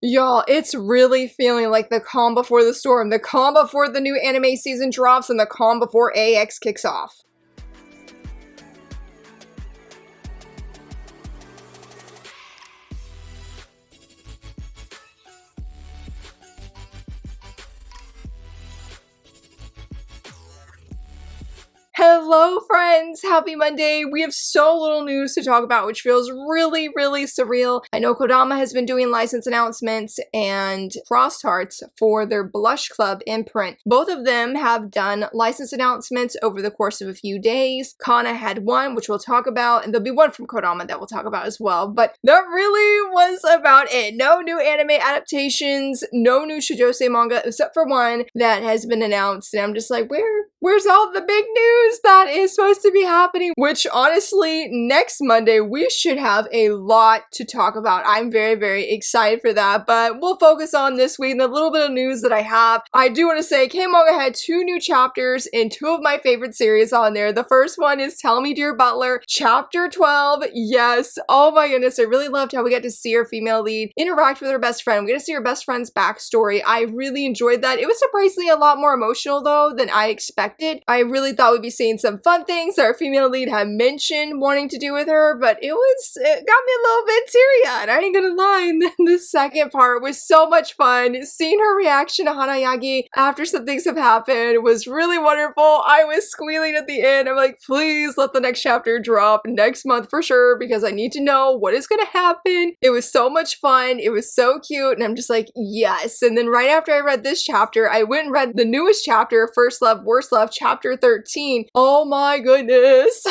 Y'all, it's really feeling like the calm before the storm, the calm before the new anime season drops, and the calm before AX kicks off. Hello friends, happy Monday. We have so little news to talk about, which feels really, really surreal. I know Kodama has been doing license announcements and Frost Hearts for their Blush Club imprint. Both of them have done license announcements over the course of a few days. Kana had one, which we'll talk about, and there'll be one from Kodama that we'll talk about as well, but that really was about it. No new anime adaptations, no new shoujo manga, except for one that has been announced, and I'm just like, where's all the big news that is supposed to be happening? Which honestly, next Monday, we should have a lot to talk about. I'm very, very excited for that, but we'll focus on this week and the little bit of news that I have. I do want to say K-Manga had 2 new chapters in 2 of my favorite series on there. The first one is Tell Me Dear Butler, Chapter 12. Yes, oh my goodness, I really loved how we got to see our female lead interact with her best friend. We got to see her best friend's backstory. I really enjoyed that. It was surprisingly a lot more emotional though than I expected. I really thought we'd be seeing some fun things that our female lead had mentioned wanting to do with her, but it got me a little bit teary-eyed. I ain't gonna lie. And then the second part was so much fun. Seeing her reaction to Hanayagi after some things have happened was really wonderful. I was squealing at the end. I'm like, please let the next chapter drop next month for sure, because I need to know what is gonna happen. It was so much fun. It was so cute. And I'm just like, yes. And then right after I read this chapter, I went and read the newest chapter, First Love, Worst Love, Chapter 13. Oh my goodness.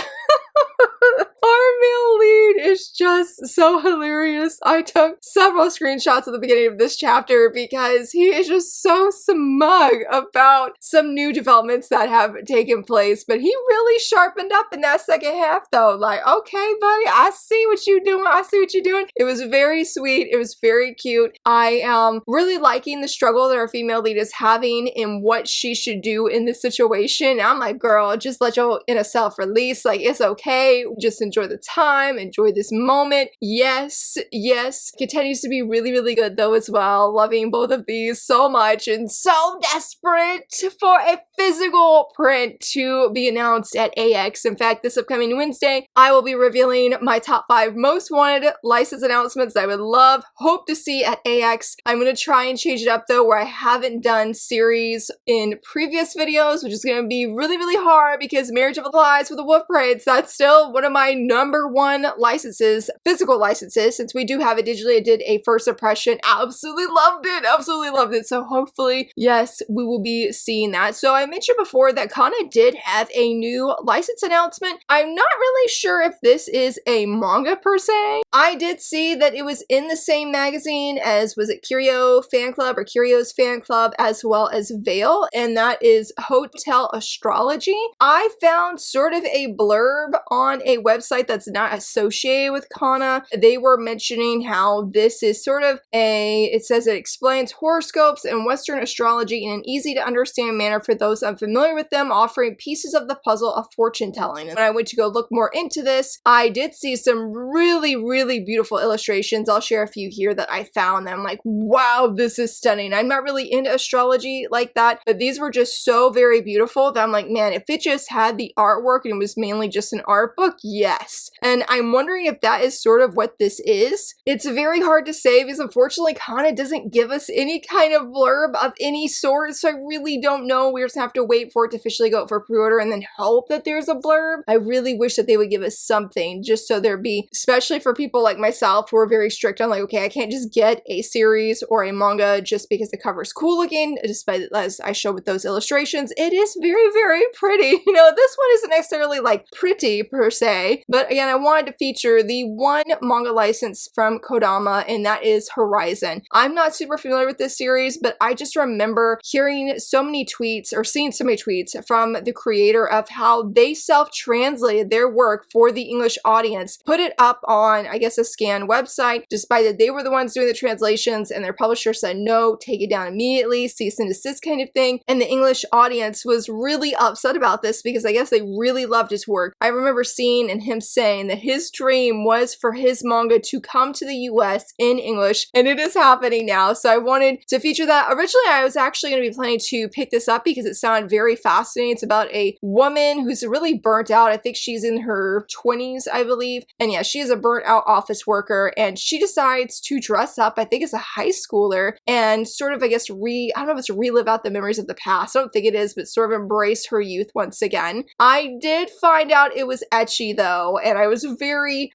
Our male lead is just so hilarious. I took several screenshots at the beginning of this chapter because he is just so smug about some new developments that have taken place. But he really sharpened up in that second half though. Like, okay, buddy, I see what you're doing. I see what you're doing. It was very sweet. It was very cute. I am really liking the struggle that our female lead is having in what she should do in this situation. I'm like, girl, just let your inner self release. Like, it's okay. Just enjoy the time, enjoy this moment. Yes, yes. Continues to be really, really good though as well. Loving both of these so much and so desperate for a physical print to be announced at AX. In fact, this upcoming Wednesday, I will be revealing my top 5 most wanted license announcements that I would hope to see at AX. I'm going to try and change it up though, where I haven't done series in previous videos, which is going to be really, really hard because Marriage of the Lies with the Wolf Braids, that's still one of my #1 licenses, physical licenses. Since we do have it digitally, I did a first impression. Absolutely loved it. Absolutely loved it. So hopefully, yes, we will be seeing that. So I mentioned before that Kana did have a new license announcement. I'm not really sure if this is a manga per se. I did see that it was in the same magazine as, was it Curio Fan Club or Curio's Fan Club, as well as Veil, and that is Hotel Astrology. I found sort of a blurb on a website that's not associated with Kana. They were mentioning how this is sort of it says it explains horoscopes and Western astrology in an easy to understand manner for those unfamiliar with them, offering pieces of the puzzle of fortune telling. And when I went to go look more into this, I did see some really, really beautiful illustrations. I'll share a few here that I found that I'm like, wow, this is stunning. I'm not really into astrology like that, but these were just so very beautiful that I'm like, man, if it just had the artwork and it was mainly just an art book, yes. And I'm wondering if that is sort of what this is. It's very hard to say because unfortunately Kana doesn't give us any kind of blurb of any sort, so I really don't know. We just have to wait for it to officially go out for pre-order and then hope that there's a blurb. I really wish that they would give us something just so there'd be, especially for people like myself who are very strict on like, okay, I can't just get a series or a manga just because the cover is cool looking, despite, as I showed with those illustrations, it is very, very pretty. You know, this one isn't necessarily like pretty per se, but again, I wanted to feature the one manga license from Kodama, and that is Horizon. I'm not super familiar with this series, but I just remember hearing so many tweets or seeing so many tweets from the creator of how they self-translated their work for the English audience, put it up on, I guess, a scan website, despite that they were the ones doing the translations and their publisher said, no, take it down immediately, cease and desist kind of thing. And the English audience was really upset about this because I guess they really loved his work. I remember seeing in him saying that his dream was for his manga to come to the US in English, and it is happening now. So I wanted to feature that. Originally, I was actually going to be planning to pick this up because it sounded very fascinating. It's about a woman who's really burnt out. I think she's in her 20s, I believe. And yeah, she is a burnt out office worker, and she decides to dress up, I think as a high schooler, and sort of, I guess, I don't know if it's relive out the memories of the past. I don't think it is, but sort of embrace her youth once again. I did find out it was ecchi though, and I was very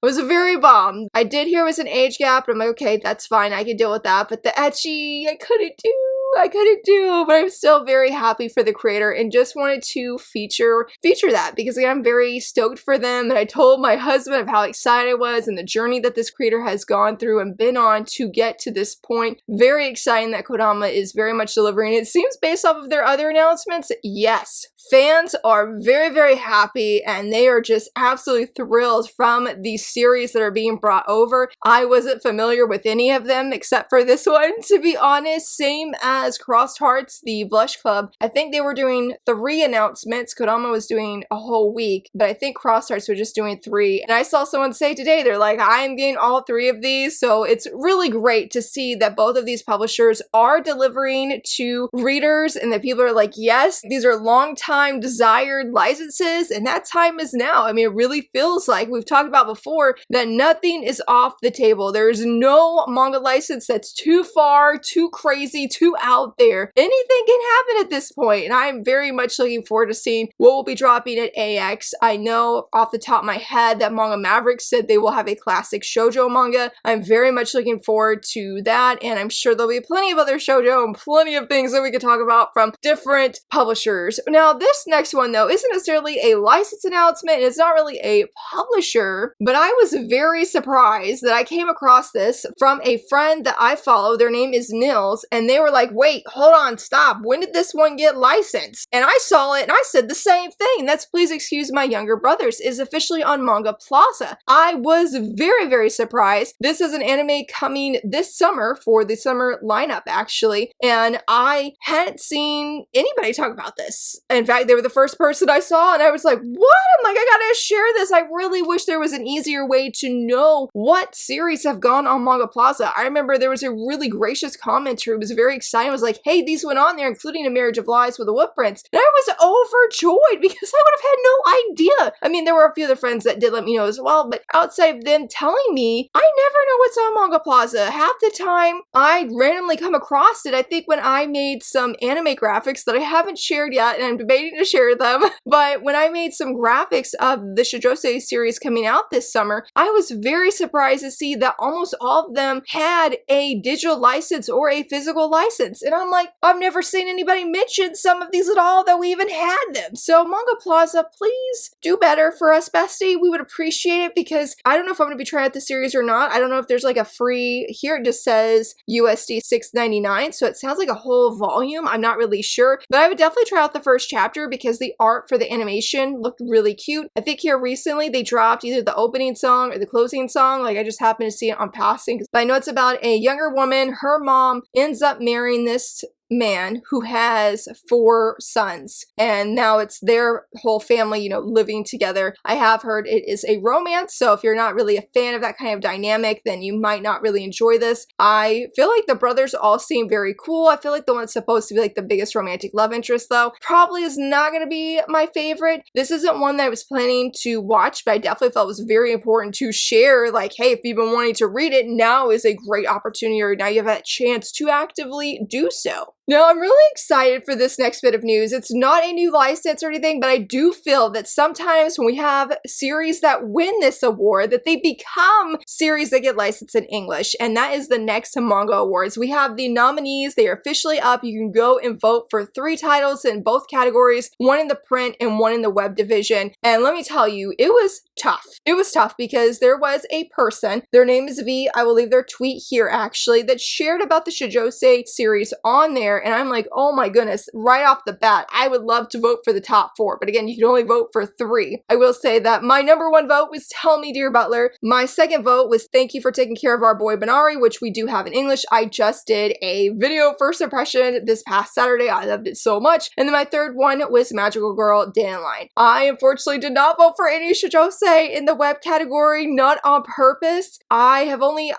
bummed. I did hear it was an age gap, and I'm like, okay, that's fine, I can deal with that, but the ecchi, I couldn't do, but I'm still very happy for the creator and just wanted to feature that because again, I'm very stoked for them. And I told my husband of how excited I was and the journey that this creator has gone through and been on to get to this point. Very exciting that Kodama is very much delivering. It seems based off of their other announcements, yes, fans are very happy and they are just absolutely thrilled from these series that are being brought over. I wasn't familiar with any of them except for this one, to be honest. Same as Crossed Hearts, the Blush Club. I think they were doing 3 announcements. Kodama was doing a whole week, but I think Crossed Hearts were just doing 3. And I saw someone say today, they're like, I am getting all 3 of these. So it's really great to see that both of these publishers are delivering to readers and that people are like, yes, these are long time desired licenses and that time is now. I mean, it really feels like we've talked about before that nothing is off the table. There is no manga license that's too far, too crazy, too out there. Anything can happen at this point, and I'm very much looking forward to seeing what will be dropping at AX. I know off the top of my head that Manga Maverick said they will have a classic shoujo manga. I'm very much looking forward to that, and I'm sure there'll be plenty of other shoujo and plenty of things that we could talk about from different publishers. Now, this next one, though, isn't necessarily a license announcement, and it's not really a publisher, but I was very surprised that I came across this from a friend that I follow. Their name is Nils, and they were like, wait, hold on, stop. When did this one get licensed? And I saw it and I said the same thing. That's Please Excuse My Younger Brothers is officially on Manga Plaza. I was very surprised. This is an anime coming this summer for the summer lineup, actually, and I hadn't seen anybody talk about this. In fact, they were the first person I saw, and I was like, what? I'm like, I gotta share this. I really wish there was an easier way to know what series have gone on Manga Plaza. I remember there was a really gracious commenter who was very excited. I was like, hey, these went on there, including A Marriage of Lies with the Wolf Prince. And I was overjoyed because I would have had no idea. I mean, there were a few other friends that did let me know as well, but outside of them telling me, I never know what's on Manga Plaza. Half the time, I randomly come across it. I think when I made some anime graphics that I haven't shared yet, and I'm debating to share them, but when I made some graphics of the Shoujo series coming out this summer, I was very surprised to see that almost all of them had a digital license or a physical license. And I'm like, I've never seen anybody mention some of these at all that we even had them. So Manga Plaza, please do better for us, bestie. We would appreciate it because I don't know if I'm going to be trying out the series or not. I don't know if there's like a free, here it just says USD $6.99. So it sounds like a whole volume. I'm not really sure, but I would definitely try out the first chapter because the art for the animation looked really cute. I think here recently they dropped either the opening song or the closing song. Like I just happened to see it on passing. But I know it's about a younger woman. Her mom ends up marrying this man who has 4 sons, and now it's their whole family, you know, living together. I have heard it is a romance, so if you're not really a fan of that kind of dynamic, then you might not really enjoy this. I feel like the brothers all seem very cool. I feel like the one that's supposed to be like the biggest romantic love interest, though, probably is not going to be my favorite. This isn't one that I was planning to watch, but I definitely felt it was very important to share, like, hey, if you've been wanting to read it, now is a great opportunity, or now you have that chance to actively do so. Now, I'm really excited for this next bit of news. It's not a new license or anything, but I do feel that sometimes when we have series that win this award, that they become series that get licensed in English, and that is the next Manga Awards. We have the nominees. They are officially up. You can go and vote for 3 titles in both categories, 1 in the print and 1 in the web division. And let me tell you, it was tough. It was tough because there was a person, their name is V, I will leave their tweet here actually, that shared about the Shoujo series on there. And I'm like, oh my goodness, right off the bat, I would love to vote for the top 4. But again, you can only vote for 3. I will say that my number 1 vote was Tell Me Dear Butler. My second vote was Thank You for Taking Care of Our Boy Benari, which we do have in English. I just did a video first impression this past Saturday. I loved it so much. And then my third one was Magical Girl Dandelion. I unfortunately did not vote for any Shoujo say in the web category, not on purpose. I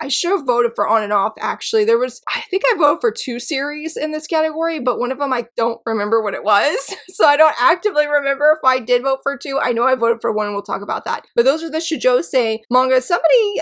should have voted for on and off actually. I think I voted for 2 series in this category, but one of them I don't remember what it was. So I don't actively remember if I did vote for 2. I know I voted for 1 and we'll talk about that. But those are the shoujo manga.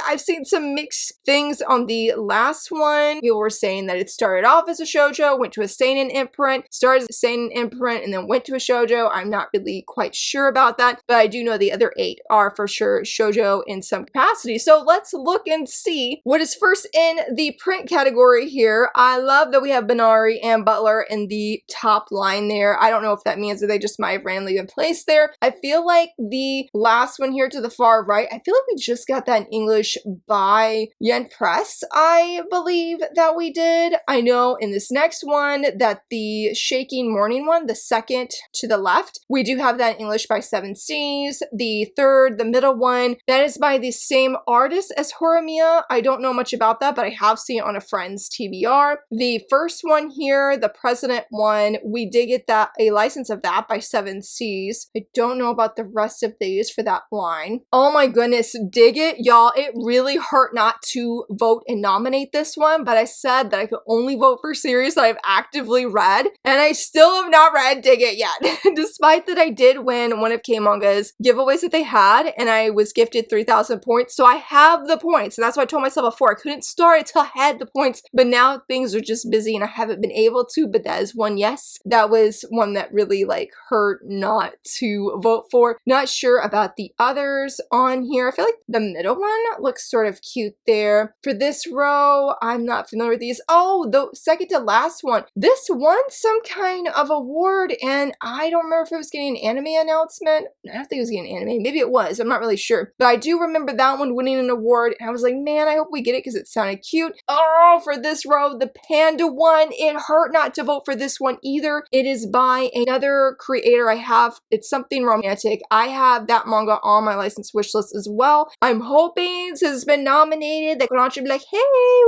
I've seen some mixed things on the last one. People were saying that it started off as a shoujo, went to a seinen imprint, started as a seinen imprint, and then went to a shoujo. I'm not really quite sure about that, but I do know the other 8 are for sure shoujo in some capacity. So let's look and see what is first in the print category here. I love that we have Benari and Butler in the top line there. I don't know if that means that they just might have randomly been placed there. I feel like the last one here to the far right, I feel like we just got that in English by Yen Press, I believe that we did. I know in this next one that the Shaking Morning one, the second to the left, we do have that in English by 7 Seas. The third, the middle one, that is by the same artist as Horimiya. I don't know much about that, but I have seen it on a friend's TBR. The first one here, the President one, we did get that a license of that by 7 Seas. I don't know about the rest of these for that line. Oh my goodness, dig it, y'all. It really hurt not to vote and nominate this one, but I said that I could only vote for series that I've actively read, and I still have not read Dig It yet. Despite that I did win one of K-Manga's giveaways that they had, and I was gifted 3,000 points, so I have the points, and that's what I told myself before. I couldn't start until I had the points, but now things are just busy and I haven't been able to, but that is one yes. That was one that really hurt not to vote for. Not sure about the others on here. I feel like the middle one looks sort of cute there. For this row, I'm not familiar with these. Oh, the second to last one. This won some kind of award, and I don't remember if it was getting an anime announcement. I don't think it was getting an anime. Maybe it was. I'm not really sure. But I do remember that one winning an award, and I was like, man, I hope we get it because it sounded cute. Oh, for this row, the Panda one. It hurt not to vote for this one either. It is by another creator I have. It's something romantic. I have that manga on my license wish list as well. I'm hoping since it's been nominated that Kodansha be like, hey,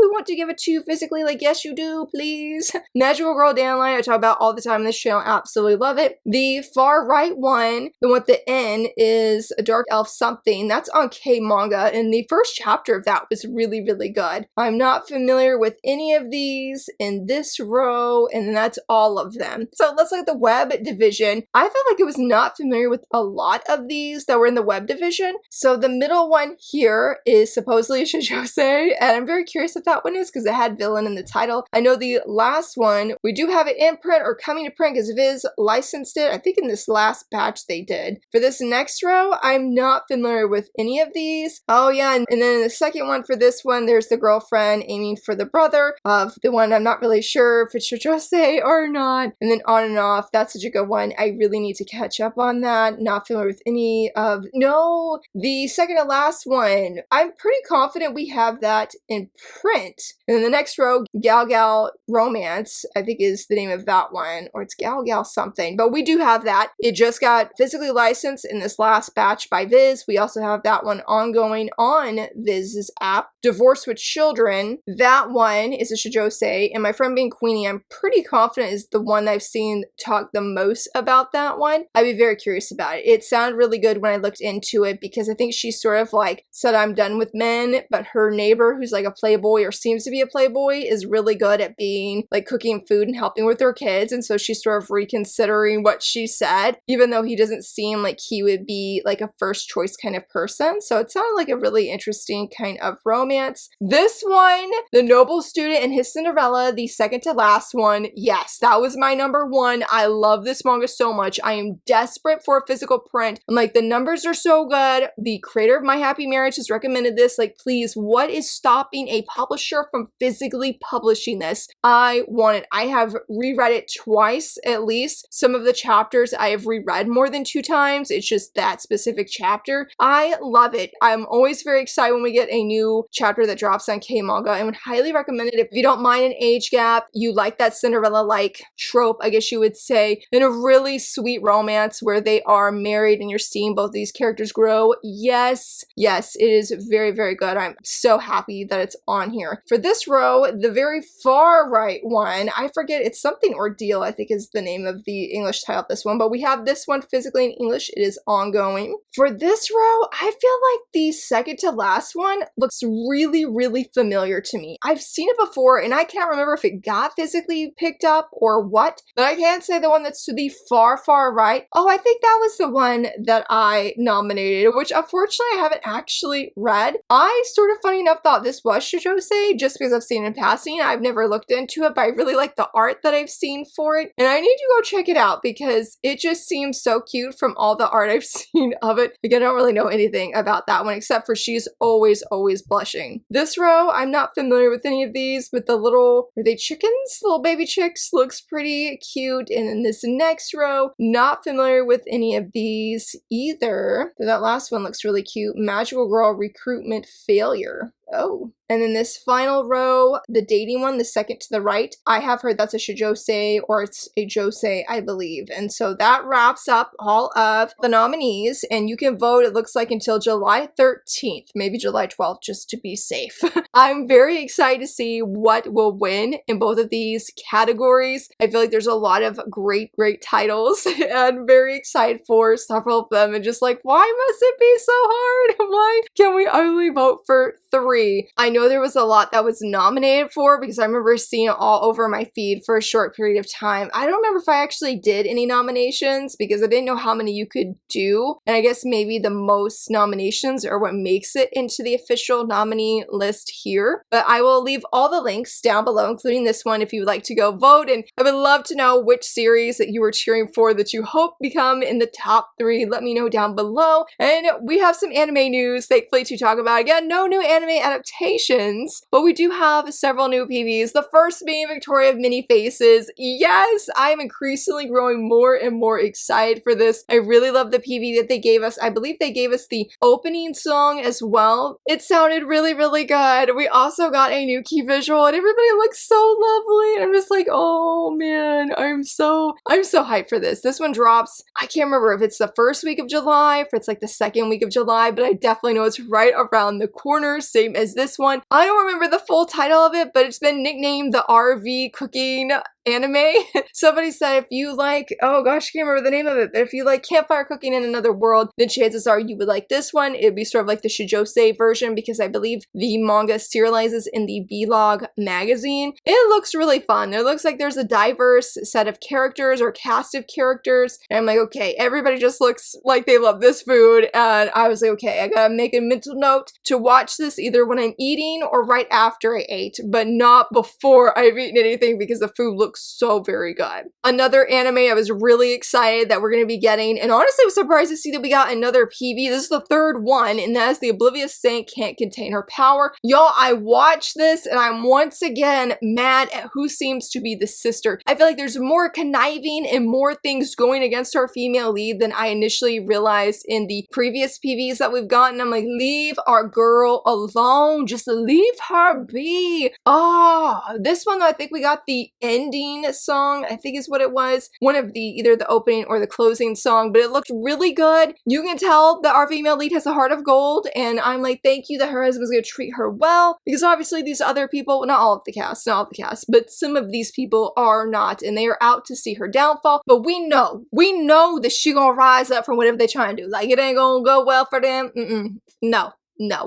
we want to give it to you physically. Like, yes, you do, please. Magical Girl Downline, I talk about all the time on this channel. Absolutely love it. The far right one, the one at the end, is a Dark Elf something. That's on K-Manga, and the first chapter of that was really, really good. I'm not familiar with any of these in this row, and that's all of them. So let's look at the web division. I felt like I was not familiar with a lot of these that were in the web division. So the middle one here is supposedly a shoujo, and I'm very curious if that one is because it had villain in the title. I know the last one, we do have it in print or coming to print because Viz licensed it. I think in this last batch they did. For this next row, I'm not familiar with any of these. Oh yeah, and then in the second one for this one, there's the girlfriend aiming for the brother of the one I'm not really sure if it's shoujo or not. And then on and off, that's such a good one. I really need to catch up on that. Not familiar with any of, no, the second to last one. I'm pretty confident we have that in print. And then the next row, Gal Gal Romance, I think is the name of that one, or it's Gal Gal something, but we do have that. It just got physically licensed in this last batch by Viz. We also have that one ongoing on Viz's app. Divorce with Children, that one is a shoujo, and my friend being Queenie, I'm pretty confident is the one I've seen talk the most about that one. I'd be very curious about it. It sounded really good when I looked into it because I think she sort of said I'm done with men, but her neighbor who's a playboy or seems to be a playboy is really good at being cooking food and helping with her kids, and so she's sort of reconsidering what she said, even though he doesn't seem like he would be a first choice kind of person. So it sounded like a really interesting kind of romance. This one, The Noble Student and His Cinderella, the second to last one, yes, that was my number one. I love this manga so much. I am desperate for a physical print. I'm the numbers are so good. The creator of My Happy Marriage has recommended this. Please, what is stopping a publisher from physically publishing this? I want it. I have reread it twice at least. Some of the chapters I have reread more than 2 times. It's just that specific chapter. I love it. I'm always very excited when we get a new chapter that drops on K-Manga. I would highly recommend it if you don't mind an age gap, you like that Cinderella-like trope, I guess you would say, in a really sweet romance where they are married and you're seeing both these characters grow. Yes, yes, it is very, very good. I'm so happy that it's on here. For this row, the very far right one, I forget, it's something Ordeal, I think is the name of the English title of this one, but we have this one physically in English. It is ongoing. For this This row, I feel like the second to last one looks really, really familiar to me. I've seen it before and I can't remember if it got physically picked up or what, but I can't say the one that's to the far, far right. Oh, I think that was the one that I nominated, which unfortunately I haven't actually read. I sort of, funny enough, thought this was shoujo just because I've seen it in passing. I've never looked into it, but I really like the art that I've seen for it, and I need to go check it out because it just seems so cute from all the art I've seen of it. Like, I don't really know anything about that one except for she's always blushing. This row, I'm not familiar with any of these, but the little, are they chickens? Little baby chicks looks pretty cute. And then this next row, not familiar with any of these either. That last one looks really cute. Magical Girl Recruitment Failure. Oh. And then this final row, the dating one, the second to the right, I have heard that's a shoujo or it's a josei, I believe. And so that wraps up all of the nominees, and you can vote, it looks like, until July 13th, maybe July 12th, just to be safe. I'm very excited to see what will win in both of these categories. I feel like there's a lot of great titles and very excited for several of them, and just like, why must it be so hard? Why can we only vote for 3? I know there was a lot that was nominated for because I remember seeing it all over my feed for a short period of time. I don't remember if I actually did any nominations because I didn't know how many you could do, and I guess maybe the most nominations are what makes it into the official nominee list here. But I will leave all the links down below, including this one, if you would like to go vote, and I would love to know which series that you were cheering for that you hope become in the top 3. Let me know down below. And we have some anime news, thankfully, to talk about. Again, no new anime adaptations, but we do have several new PVs. The first being Victoria of Many Faces. Yes, I am increasingly growing more and more excited for this. I really love the PV that they gave us. I believe they gave us the opening song as well. It sounded really good. We also got a new key visual and everybody looks so lovely, and I'm just like, oh man, I'm so hyped for this. This one drops, I can't remember if it's the first week of July, if it's like the second week of July, but I definitely know it's right around the corner, same as this one. I don't remember the full title of it, but it's been nicknamed the RV cooking anime. Somebody said if you like, oh gosh, I can't remember the name of it, but if you like campfire cooking in another world, then chances are you would like this one. It'd be sort of like the shoujo version because I believe the manga serializes in the B-Log magazine. It looks really fun. It looks like there's a diverse set of characters or cast of characters, and I'm like, okay, everybody just looks like they love this food, and I was like, okay, I gotta make a mental note to watch this either when I'm eating or right after I ate, but not before I've eaten anything because the food looks so very good. Another anime I was really excited that we're going to be getting, and honestly I was surprised to see that we got another PV. This is the third one, and that is The Oblivious Saint Can't Contain Her Power. Y'all, I watched this and I'm once again mad at who seems to be the sister. I feel like there's more conniving and more things going against our female lead than I initially realized in the previous PVs that we've gotten. I'm like, leave our girl alone. Just leave her be. Oh, this one though, I think we got the ending song, I think is what it was. One of the, either the opening or the closing song, but it looked really good. You can tell that our female lead has a heart of gold, and I'm like, thank you that her husband's gonna treat her well, because obviously these other people, not all of the cast, but some of these people are not, and they are out to see her downfall, but we know that she gonna rise up from whatever they trying to do. Like, it ain't gonna go well for them. No,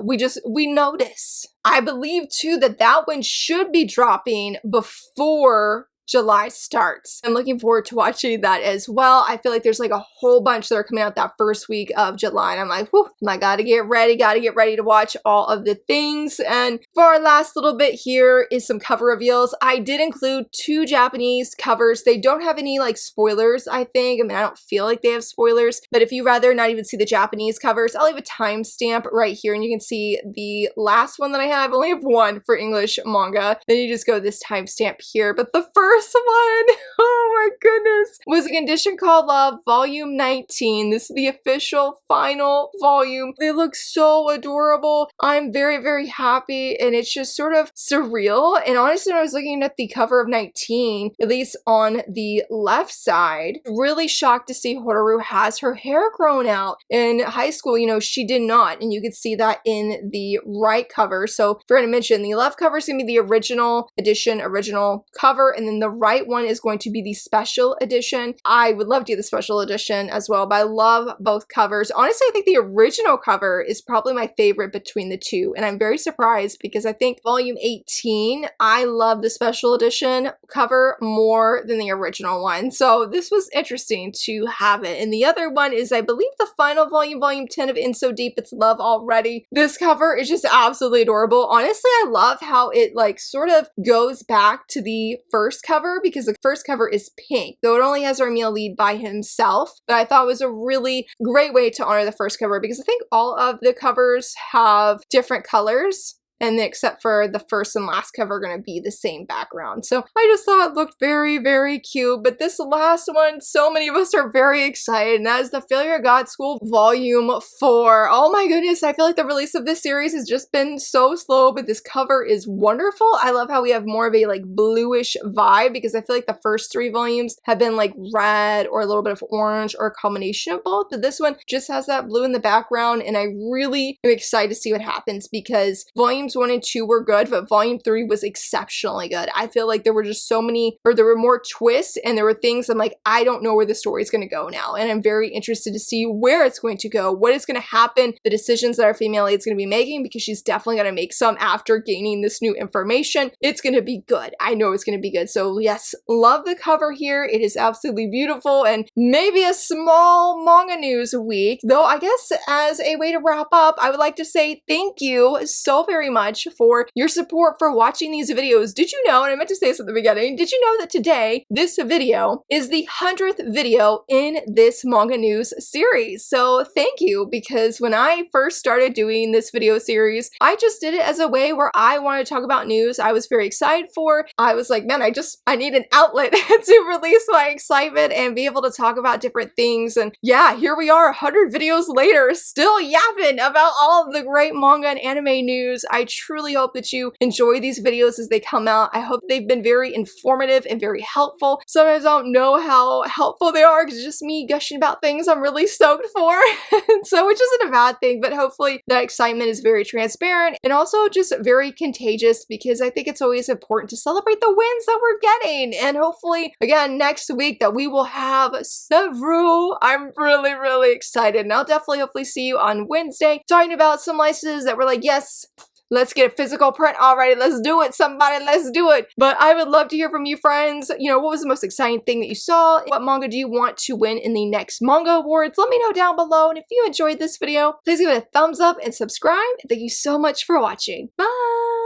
we know this. I believe too that that one should be dropping before July starts. I'm looking forward to watching that as well. I feel like there's like a whole bunch that are coming out that first week of July, and I'm like, whew, I gotta get ready to watch all of the things. And for our last little bit here is some cover reveals. I did include 2 Japanese covers. They don't have any like spoilers, I think. I mean, I don't feel like they have spoilers, but if you rather not even see the Japanese covers, I'll leave a timestamp right here, and you can see the last one that I have. I only have one for English manga. Then you just go this timestamp here. But the first one, oh my goodness, was a Condition Called Love Volume 19. This is the official final volume. They look so adorable. I'm very happy, and it's just sort of surreal. And honestly, when I was looking at the cover of 19, at least on the left side, really shocked to see Hotaru has her hair grown out. In high school, you know, she did not, and you could see that in the right cover. So, for to mention, the left cover is going to be the original edition, original cover, and then the right one is going to be the special edition. I would love to get the special edition as well, but I love both covers. Honestly, I think the original cover is probably my favorite between the two, and I'm very surprised because I think volume 18, I love the special edition cover more than the original one. So this was interesting to have it. And the other one is, I believe, the final volume, volume 10 of In So Deep It's Love Already. This cover is just absolutely adorable. Honestly, I love how it like sort of goes back to the first cover because the first cover is pink, though it only has Ramil lead by himself. But I thought it was a really great way to honor the first cover because I think all of the covers have different colors, and except for the first and last cover are going to be the same background. So I just thought it looked very, very cute. But this last one, so many of us are very excited, and that is the Failure God School Volume 4. Oh my goodness, I feel like the release of this series has just been so slow, but this cover is wonderful. I love how we have more of a like bluish vibe because I feel like the first 3 volumes have been like red or a little bit of orange or a combination of both, but this one just has that blue in the background, and I really am excited to see what happens because volumes 1 and 2 were good, but volume 3 was exceptionally good. I feel like there were just so many, or there were more twists, and there were things I'm like, I don't know where the story is going to go now, and I'm very interested to see where it's going to go, what is going to happen, the decisions that our female lead is going to be making, because she's definitely going to make some after gaining this new information. It's going to be good. I know it's going to be good. So yes, love the cover here. It is absolutely beautiful, and maybe a small manga news week, though I guess as a way to wrap up, I would like to say thank you so very much for your support for watching these videos. Did you know, and I meant to say this at the beginning, did you know that today, this video is the 100th video in this manga news series? So thank you, because when I first started doing this video series, I just did it as a way where I wanted to talk about news I was very excited for. I was like, man, I need an outlet to release my excitement and be able to talk about different things. And yeah, here we are 100 videos later, still yapping about all of the great manga and anime news. I truly hope that you enjoy these videos as they come out. I hope they've been very informative and very helpful. Sometimes I don't know how helpful they are because it's just me gushing about things I'm really stoked for. So, which isn't a bad thing, but hopefully that excitement is very transparent and also just very contagious, because I think it's always important to celebrate the wins that we're getting. And hopefully, again, next week that we will have several. I'm really, really excited. And I'll definitely hopefully see you on Wednesday talking about some licenses that were like, yes, let's get a physical print already. Let's do it, somebody. Let's do it. But I would love to hear from you, friends. You know, what was the most exciting thing that you saw? What manga do you want to win in the next manga awards? Let me know down below. And if you enjoyed this video, please give it a thumbs up and subscribe. Thank you so much for watching. Bye.